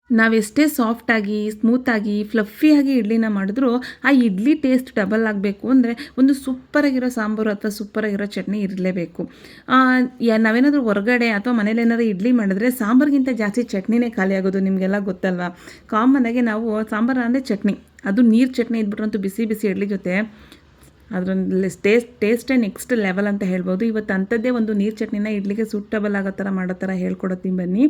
ನಾವೆಷ್ಟೇ ಸಾಫ್ಟಾಗಿ ಸ್ಮೂತಾಗಿ ಫ್ಲಫಿಯಾಗಿ ಇಡ್ಲಿನ ಮಾಡಿದ್ರೂ ಆ ಇಡ್ಲಿ ಟೇಸ್ಟ್ ಡಬಲ್ ಆಗಬೇಕು ಅಂದರೆ ಒಂದು ಸೂಪರಾಗಿರೋ ಸಾಂಬಾರು ಅಥವಾ ಸೂಪರಾಗಿರೋ ಚಟ್ನಿ ಇರಲೇಬೇಕು. ನಾವೇನಾದರೂ ಹೊರಗಡೆ ಅಥವಾ ಮನೇಲಿ ಏನಾದರೂ ಇಡ್ಲಿ ಮಾಡಿದ್ರೆ ಸಾಂಬಾರಿಗಿಂತ ಜಾಸ್ತಿ ಚಟ್ನಿನೇ ಖಾಲಿ ಆಗೋದು, ನಿಮಗೆಲ್ಲ ಗೊತ್ತಲ್ವಾ. ಕಾಮನ್ನಾಗಿ ನಾವು ಸಾಂಬಾರು ಅಂದರೆ ಚಟ್ನಿ, ಅದು ನೀರು ಚಟ್ನಿ ಇದ್ಬಿಟ್ರಂತೂ ಬಿಸಿ ಬಿಸಿ ಇಡ್ಲಿ ಜೊತೆ ಅದರಲ್ಲಿ ಟೇಸ್ಟೇ ನೆಕ್ಸ್ಟ್ ಲೆವೆಲ್ ಅಂತ ಹೇಳ್ಬೋದು. ಇವತ್ತು ಅಂಥದ್ದೇ ಒಂದು ನೀರು ಚಟ್ನಿನ ಇಡ್ಲಿಗೆ ಸೂಟಬಲ್ ಆಗೋ ಥರ ಮಾಡೋ ಥರ ಹೇಳ್ಕೊಡ್ತೀನಿ ಬನ್ನಿ.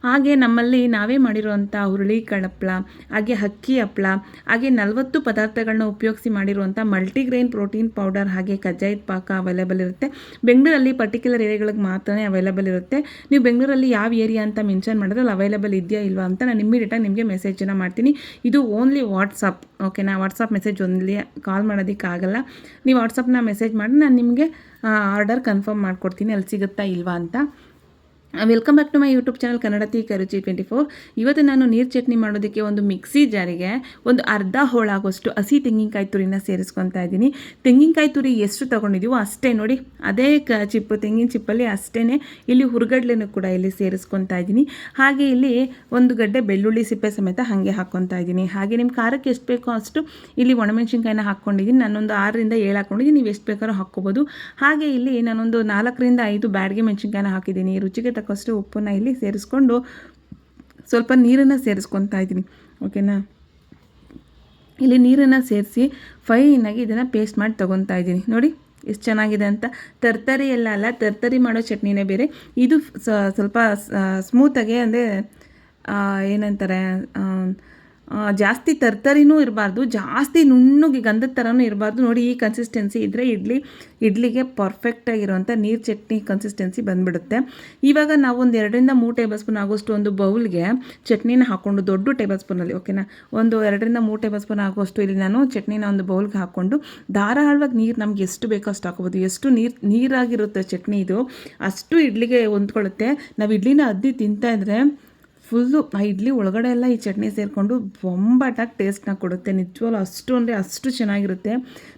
ಹಾಗೆ ನಮ್ಮಲ್ಲಿ ನಾವೇ ಮಾಡಿರುವಂಥ ಹುರುಳಿಕಾಳು ಹಪ್ಪಳ, ಹಾಗೆ ಅಕ್ಕಿ ಹಪ್ಪಳ, ಹಾಗೆ 40 ಪದಾರ್ಥಗಳನ್ನ ಉಪಯೋಗಿಸಿ ಮಾಡಿರುವಂಥ ಮಲ್ಟಿಗ್ರೈನ್ ಪ್ರೋಟೀನ್ ಪೌಡರ್, ಹಾಗೆ ಕಜ್ಜಾಯದ ಪಾಕ ಅವೈಲೇಬಲ್ ಇರುತ್ತೆ. ಬೆಂಗಳೂರಲ್ಲಿ ಪರ್ಟಿಕ್ಯುಲರ್ ಏರಿಯಾಗಳಿಗೆ ಮಾತ್ರ ಅವೈಲೇಬಲ್ ಇರುತ್ತೆ. ನೀವು ಬೆಂಗಳೂರಲ್ಲಿ ಯಾವ ಏರಿಯಾ ಅಂತ ಮೆನ್ಷನ್ ಮಾಡಿದ್ರೆ ಅಲ್ಲಿ ಅವೈಲೇಬಲ್ ಇದೆಯಾ ಇಲ್ವಾ ಅಂತ ನಾನು ಇಮ್ಮಿಡಿಯೇಟಾಗಿ ನಿಮಗೆ ಮೆಸೇಜನ್ನು ಮಾಡ್ತೀನಿ. ಇದು ಓನ್ಲಿ ವಾಟ್ಸಪ್, ಓಕೆನಾ. ವಾಟ್ಸಪ್ ಮೆಸೇಜ್ ಓನ್ಲಿ, ಕಾಲ್ ಮಾಡೋದಕ್ಕಾಗಲ್ಲ. ನೀವು ವಾಟ್ಸಪ್ನ ಮೆಸೇಜ್ ಮಾಡಿ ನಾನು ನಿಮಗೆ ಆರ್ಡರ್ ಕನ್ಫರ್ಮ್ ಮಾಡಿಕೊಡ್ತೀನಿ ಅಲ್ಲಿ ಸಿಗುತ್ತಾ ಇಲ್ವಾ ಅಂತ. Welcome back to my YouTube channel Kannada Ruchi 24. ಇವತ್ತು ನಾನು ನೀರು ಚಟ್ನಿ ಮಾಡೋದಕ್ಕೆ ಒಂದು ಮಿಕ್ಸಿ ಜಾರಿಗೆ ಒಂದು ಅರ್ಧ ಹೋಳಾಗೋಷ್ಟು ಹಸಿ ತೆಂಗಿನಕಾಯಿ ತುರಿನ ಸೇರಿಸ್ಕೊತಾ ಇದ್ದೀನಿ. ತೆಂಗಿನಕಾಯಿ ತುರಿ ಎಷ್ಟು ತೊಗೊಂಡಿದ್ದೀವೋ ಅಷ್ಟೇ ನೋಡಿ, ಅದೇ ಚಿಪ್ಪು ತೆಂಗಿನ ಚಿಪ್ಪಲ್ಲಿ ಅಷ್ಟೇ ಇಲ್ಲಿ ಹುರುಗಡ್ಲೆನೂ ಕೂಡ ಇಲ್ಲಿ ಸೇರಿಸ್ಕೊತಾ ಇದ್ದೀನಿ. ಹಾಗೆ ಇಲ್ಲಿ ಒಂದು ಗಡ್ಡೆ ಬೆಳ್ಳುಳ್ಳಿ ಸಿಪ್ಪೆ ಸಮೇತ ಹಾಗೆ ಹಾಕ್ಕೊತಾ ಇದ್ದೀನಿ. ಹಾಗೆ ನಿಮ್ಮ ಖಾರಕ್ಕೆ ಎಷ್ಟು ಬೇಕೋ ಅಷ್ಟು ಇಲ್ಲಿ ಒಣಮೆಣ್ಸಿನ್ಕಾಯಿನ ಹಾಕ್ಕೊಂಡಿದ್ದೀನಿ. ನಾನೊಂದು 6ರಿಂದ 7 ಹಾಕ್ಕೊಂಡಿದ್ದೀನಿ, ನೀವು ಎಷ್ಟು ಬೇಕಾದ್ರೂ ಹಾಕ್ಕೋಬೋದು. ಹಾಗೆ ಇಲ್ಲಿ ನಾನೊಂದು 4ರಿಂದ 5 ಬ್ಯಾಡಗೆ ಮೆಣಸಿನ್ಕಾಯಿನ ಹಾಕಿದ್ದೀನಿ. ರುಚಿಗೆ ತಕ್ಕಷ್ಟು ಉಪ್ಪನ್ನು ಇಲ್ಲಿ ಸೇರಿಸ್ಕೊಂಡು ಸ್ವಲ್ಪ ನೀರನ್ನು ಸೇರಿಸ್ಕೊತಾ ಇದ್ದೀನಿ, ಓಕೆನಾ. ಇಲ್ಲಿ ನೀರನ್ನು ಸೇರಿಸಿ ಫೈನಾಗಿ ಇದನ್ನು ಪೇಸ್ಟ್ ಮಾಡಿ ತೊಗೊತಾ ಇದ್ದೀನಿ. ನೋಡಿ ಎಷ್ಟು ಚೆನ್ನಾಗಿದೆ ಅಂತ. ತರ್ತರಿ ಎಲ್ಲ ಅಲ್ಲ, ತರ್ತರಿ ಮಾಡೋ ಚಟ್ನಿನೇ ಬೇರೆ. ಇದು ಸ್ವಲ್ಪ ಸ್ಮೂತಾಗೆ ಅಂದರೆ ಏನಂತಾರೆ, ಜಾಸ್ತಿ ತರ್ತರಿನೂ ಇರಬಾರ್ದು, ಜಾಸ್ತಿ ನುಣ್ಣಗೆ ಗಂಧದ ಥರನೂ ಇರಬಾರ್ದು. ನೋಡಿ ಈ ಕನ್ಸಿಸ್ಟೆನ್ಸಿ ಇದ್ದರೆ ಇಡ್ಲಿಗೆ ಪರ್ಫೆಕ್ಟಾಗಿರೋಂಥ ನೀರು ಚಟ್ನಿ ಕನ್ಸಿಸ್ಟೆನ್ಸಿ ಬಂದುಬಿಡುತ್ತೆ. ಇವಾಗ ನಾವು ಒಂದು 2ರಿಂದ 3 ಟೇಬಲ್ ಸ್ಪೂನ್ ಆಗೋಷ್ಟು ಒಂದು ಬೌಲ್ಗೆ ಚಟ್ನಿನ ಹಾಕ್ಕೊಂಡು, ದೊಡ್ಡ ಟೇಬಲ್ ಸ್ಪೂನಲ್ಲಿ, ಓಕೆನಾ, ಒಂದು 2ರಿಂದ 3 ಟೇಬಲ್ ಸ್ಪೂನ್ ಆಗೋಷ್ಟು ಇಲ್ಲಿ ನಾನು ಚಟ್ನಿನ ಒಂದು ಬೌಲ್ಗೆ ಹಾಕ್ಕೊಂಡು ಧಾರಾಳವಾಗಿ ನೀರು ನಮ್ಗೆ ಎಷ್ಟು ಬೇಕೋ ಅಷ್ಟು ಹಾಕೋಬೋದು. ಎಷ್ಟು ನೀರಾಗಿರುತ್ತೆ ಚಟ್ನಿ ಇದು ಅಷ್ಟು ಇಡ್ಲಿಗೆ ಹೊಂದ್ಕೊಳ್ಳುತ್ತೆ. ನಾವು ಇಡ್ಲಿನ ಅದ್ದಿ ತಿಂತಾಯಿದ್ರೆ ಫುಲ್ಲು ಆ ಇಡ್ಲಿ ಒಳಗಡೆ ಎಲ್ಲ ಈ ಚಟ್ನಿ ಸೇರಿಕೊಂಡು ಬೊಂಬಾಟಾಗಿ ಟೇಸ್ಟ್ನ ಕೊಡುತ್ತೆ. ನಿಜವಾಗ್ಲೂ ಅಷ್ಟು ಅಂದರೆ ಅಷ್ಟು ಚೆನ್ನಾಗಿರುತ್ತೆ.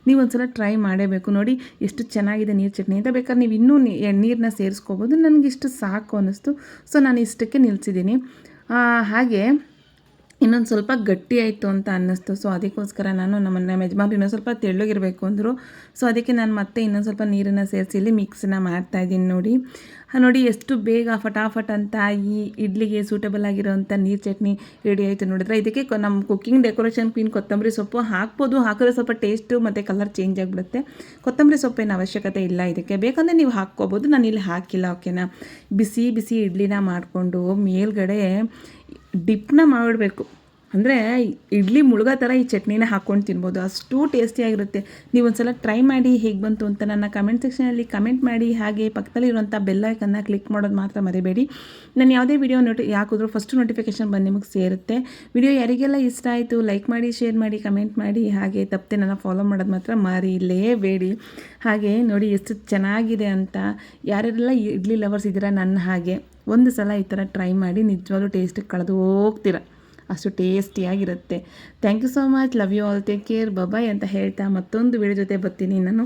ನೀವು ಒಂದ್ಸಲ ಟ್ರೈ ಮಾಡೇಬೇಕು. ನೋಡಿ ಎಷ್ಟು ಚೆನ್ನಾಗಿದೆ ನೀರು ಚಟ್ನಿ ಅಂತ. ಬೇಕಾದ್ರೆ ನೀವು ಇನ್ನೂ ನೀರನ್ನ ಸೇರಿಸ್ಕೋಬೋದು. ನನಗಿಷ್ಟು ಸಾಕು ಅನ್ನಿಸ್ತು, ಸೊ ನಾನು ಇಷ್ಟಕ್ಕೆ ನಿಲ್ಲಿಸಿದ್ದೀನಿ. ಹಾಗೆ ಇನ್ನೊಂದು ಸ್ವಲ್ಪ ಗಟ್ಟಿ ಆಯಿತು ಅಂತ ಅನ್ನಿಸ್ತು, ಸೊ ಅದಕ್ಕೋಸ್ಕರ ನಾನು ನಮ್ಮ ಯಜಮಾನ್ರು ಇನ್ನೊಂದು ಸ್ವಲ್ಪ ತೆಳ್ಳಗಿರಬೇಕು ಅಂದರು. ಸೊ ಅದಕ್ಕೆ ನಾನು ಮತ್ತೆ ಇನ್ನೊಂದು ಸ್ವಲ್ಪ ನೀರನ್ನು ಸೇರಿಸಿ ಇಲ್ಲಿ ಮಿಕ್ಸನ್ನ ಮಾಡ್ತಾಯಿದ್ದೀನಿ. ನೋಡಿ ಎಷ್ಟು ಬೇಗ ಫಟಾಫಟ್ ಅಂತ ಈ ಇಡ್ಲಿಗೆ ಸೂಟಬಲ್ ಆಗಿರೋವಂಥ ನೀರು ಚಟ್ನಿ ರೆಡಿ ಆಯಿತು. ನೋಡಿದ್ರೆ ಇದಕ್ಕೆ ನಮ್ಮ ಕುಕ್ಕಿಂಗ್ ಡೆಕೋರೇಷನ್ ಕ್ವೀನ್ ಕೊತ್ತಂಬರಿ ಸೊಪ್ಪು ಹಾಕ್ಬೋದು. ಹಾಕಿದ್ರೆ ಸ್ವಲ್ಪ ಟೇಸ್ಟು ಮತ್ತು ಕಲರ್ ಚೇಂಜ್ ಆಗಿಬಿಡುತ್ತೆ. ಕೊತ್ತಂಬರಿ ಸೊಪ್ಪಿನ ಅವಶ್ಯಕತೆ ಇಲ್ಲ ಇದಕ್ಕೆ, ಬೇಕಂದರೆ ನೀವು ಹಾಕ್ಕೋಬೋದು. ನಾನು ಇಲ್ಲಿ ಹಾಕಿಲ್ಲ, ಓಕೆನಾ. ಬಿಸಿ ಬಿಸಿ ಇಡ್ಲಿನ ಮಾಡಿಕೊಂಡು ಮೇಲ್ಗಡೆ ಡಿಪ್ನ ಮಾಡಿಬಿಡ್ಬೇಕು. ಅಂದರೆ ಇಡ್ಲಿ ಮುಳುಗೋ ಥರ ಈ ಚಟ್ನಿನ ಹಾಕ್ಕೊಂಡು ತಿನ್ಬೋದು, ಅಷ್ಟು ಟೇಸ್ಟಿಯಾಗಿರುತ್ತೆ. ನೀವು ಒಂದು ಸಲ ಟ್ರೈ ಮಾಡಿ ಹೇಗೆ ಬಂತು ಅಂತ ನನ್ನ ಕಮೆಂಟ್ ಸೆಕ್ಷನಲ್ಲಿ ಕಮೆಂಟ್ ಮಾಡಿ. ಹಾಗೆ ಪಕ್ಕದಲ್ಲಿರುವಂಥ ಬೆಲ್ ಐಕನ್ನ ಕ್ಲಿಕ್ ಮಾಡೋದು ಮಾತ್ರ ಮರಿಬೇಡಿ. ನಾನು ಯಾವುದೇ ವಿಡಿಯೋ ಹಾಕಿದ್ರೂ ಫಸ್ಟ್ ನೋಟಿಫಿಕೇಷನ್ ಬಂದು ನಿಮಗೆ ಸೇರುತ್ತೆ. ವಿಡಿಯೋ ಯಾರಿಗೆಲ್ಲ ಇಷ್ಟ ಆಯಿತು ಲೈಕ್ ಮಾಡಿ, ಶೇರ್ ಮಾಡಿ, ಕಮೆಂಟ್ ಮಾಡಿ. ಹಾಗೆ ತಪ್ಪದೆ ನನ್ನ ಫಾಲೋ ಮಾಡೋದು ಮಾತ್ರ ಮರಿಲೇಬೇಡಿ. ಹಾಗೆ ನೋಡಿ ಎಷ್ಟು ಚೆನ್ನಾಗಿದೆ ಅಂತ. ಯಾರೆಲ್ಲ ಇಡ್ಲಿ ಲವರ್ಸ್ ಇದ್ದೀರಾ ನನ್ನ ಹಾಗೆ, ಒಂದು ಸಲ ಈ ಥರ ಟ್ರೈ ಮಾಡಿ, ನಿಜವಾಗ್ಲೂ ಟೇಸ್ಟಿಗೆ ಕಳೆದು ಹೋಗ್ತೀರ, ಅಷ್ಟು ಟೇಸ್ಟಿಯಾಗಿರುತ್ತೆ. Thank you so much, love you all, take care, bye ಅಂತ ಹೇಳ್ತಾ ಮತ್ತೊಂದು ವಿಡಿಯೋ ಜೊತೆ ಬರ್ತೀನಿ. ನಾನು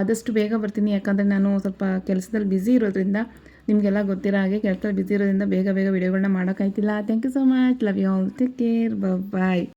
ಆದಷ್ಟು ಬೇಗ ಬರ್ತೀನಿ, ಯಾಕಂದರೆ ನಾನು ಸ್ವಲ್ಪ ಕೆಲಸದಲ್ಲಿ ಬ್ಯುಸಿ ಇರೋದ್ರಿಂದ, ನಿಮಗೆಲ್ಲ ಗೊತ್ತಿರೋ ಹಾಗೆ ಕೆಲಸದಲ್ಲಿ ಬ್ಯುಸಿ ಇರೋದ್ರಿಂದ ಬೇಗ ವಿಡಿಯೋಗಳನ್ನ ಮಾಡೋಕ್ಕಾಯ್ತಿಲ್ಲ. Thank you so much, love you all, take care, bye.